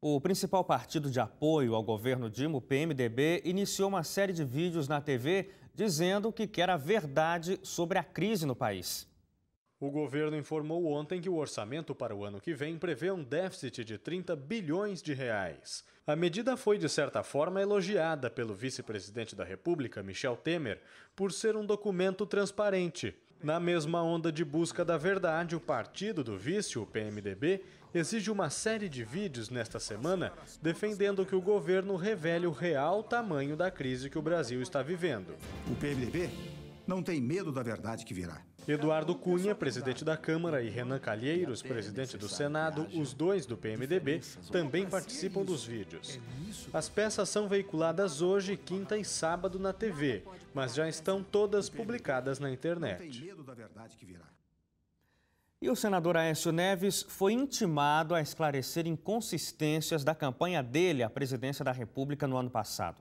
O principal partido de apoio ao governo Dilma, o PMDB, iniciou uma série de vídeos na TV dizendo que quer a verdade sobre a crise no país. O governo informou ontem que o orçamento para o ano que vem prevê um déficit de 30 bilhões de reais. A medida foi, de certa forma, elogiada pelo vice-presidente da República, Michel Temer, por ser um documento transparente. Na mesma onda de busca da verdade, o partido do vice, o PMDB, exige uma série de vídeos nesta semana defendendo que o governo revele o real tamanho da crise que o Brasil está vivendo. O PMDB não tem medo da verdade que virá. Eduardo Cunha, presidente da Câmara, e Renan Calheiros, presidente do Senado, os dois do PMDB, também participam dos vídeos. As peças são veiculadas hoje, quinta e sábado na TV, mas já estão todas publicadas na internet. E o senador Aécio Neves foi intimado a esclarecer inconsistências da campanha dele à presidência da República no ano passado.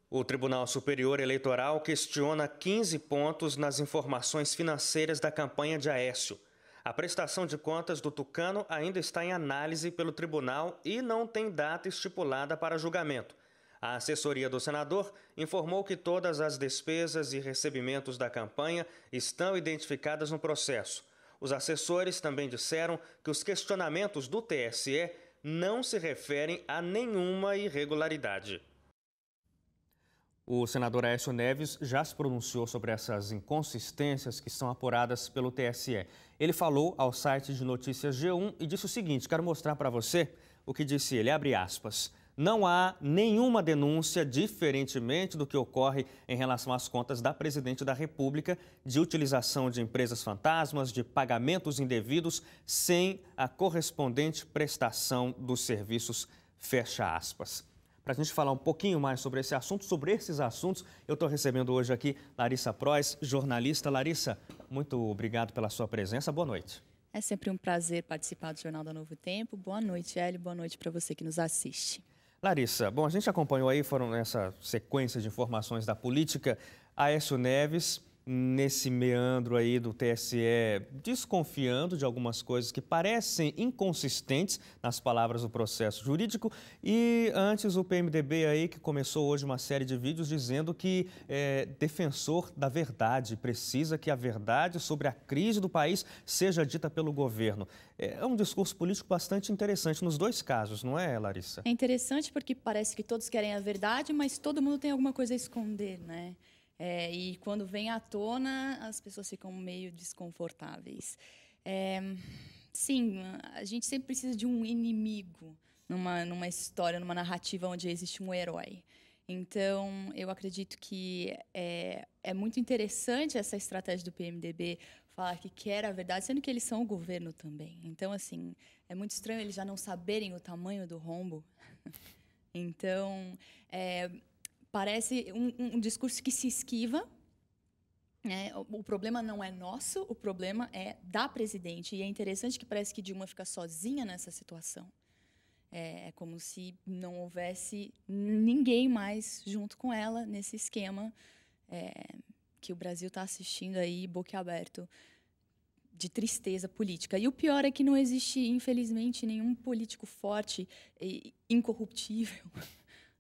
O Tribunal Superior Eleitoral questiona 15 pontos nas informações financeiras da campanha de Aécio. A prestação de contas do tucano ainda está em análise pelo tribunal e não tem data estipulada para julgamento. A assessoria do senador informou que todas as despesas e recebimentos da campanha estão identificadas no processo. Os assessores também disseram que os questionamentos do TSE não se referem a nenhuma irregularidade. O senador Aécio Neves já se pronunciou sobre essas inconsistências que são apuradas pelo TSE. Ele falou ao site de notícias G1 e disse o seguinte, quero mostrar para você o que disse ele, abre aspas. Não há nenhuma denúncia, diferentemente do que ocorre em relação às contas da Presidente da República, de utilização de empresas fantasmas, de pagamentos indevidos, sem a correspondente prestação dos serviços, fecha aspas. Para a gente falar um pouquinho mais sobre esse assunto, sobre esses assuntos, eu estou recebendo hoje aqui Larissa Prois, jornalista. Larissa, muito obrigado pela sua presença. Boa noite. É sempre um prazer participar do Jornal da Novo Tempo. Boa noite, Hélio. Boa noite para você que nos assiste. Larissa, bom, a gente acompanhou aí, foram nessa sequência de informações da política, Aécio Neves, nesse meandro aí do TSE, desconfiando de algumas coisas que parecem inconsistentes nas palavras do processo jurídico. E antes o PMDB aí, que começou hoje uma série de vídeos dizendo que é defensor da verdade, precisa que a verdade sobre a crise do país seja dita pelo governo. É um discurso político bastante interessante nos dois casos, não é, Larissa? É interessante porque parece que todos querem a verdade, mas todo mundo tem alguma coisa a esconder, né? E quando vem à tona, as pessoas ficam meio desconfortáveis. Sim, a gente sempre precisa de um inimigo numa história, numa narrativa onde existe um herói. Então, eu acredito que é muito interessante essa estratégia do PMDB falar que quer a verdade, sendo que eles são o governo também. Então, assim, é muito estranho eles já não saberem o tamanho do rombo. Então, parece um discurso que se esquiva, né? O problema não é nosso, o problema é da presidente. E é interessante que parece que Dilma fica sozinha nessa situação. É como se não houvesse ninguém mais junto com ela nesse esquema que o Brasil está assistindo aí, boquiaberto, de tristeza política. E o pior é que não existe, infelizmente, nenhum político forte e incorruptível,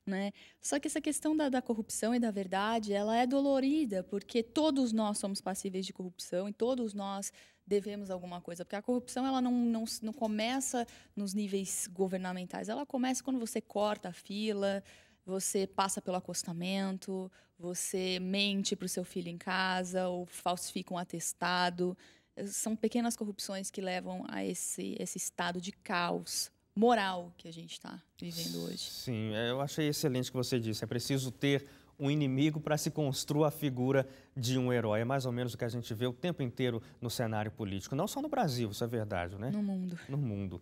né? Só que essa questão da corrupção e da verdade, ela é dolorida, porque todos nós somos passíveis de corrupção e todos nós devemos alguma coisa. Porque a corrupção ela não começa nos níveis governamentais, ela começa quando você corta a fila, você passa pelo acostamento, você mente para o seu filho em casa ou falsifica um atestado. São pequenas corrupções que levam a esse estado de caos moral que a gente está vivendo hoje. Sim, eu achei excelente o que você disse. É preciso ter um inimigo para se construir a figura de um herói. É mais ou menos o que a gente vê o tempo inteiro no cenário político. Não só no Brasil, isso é verdade, né? No mundo. No mundo.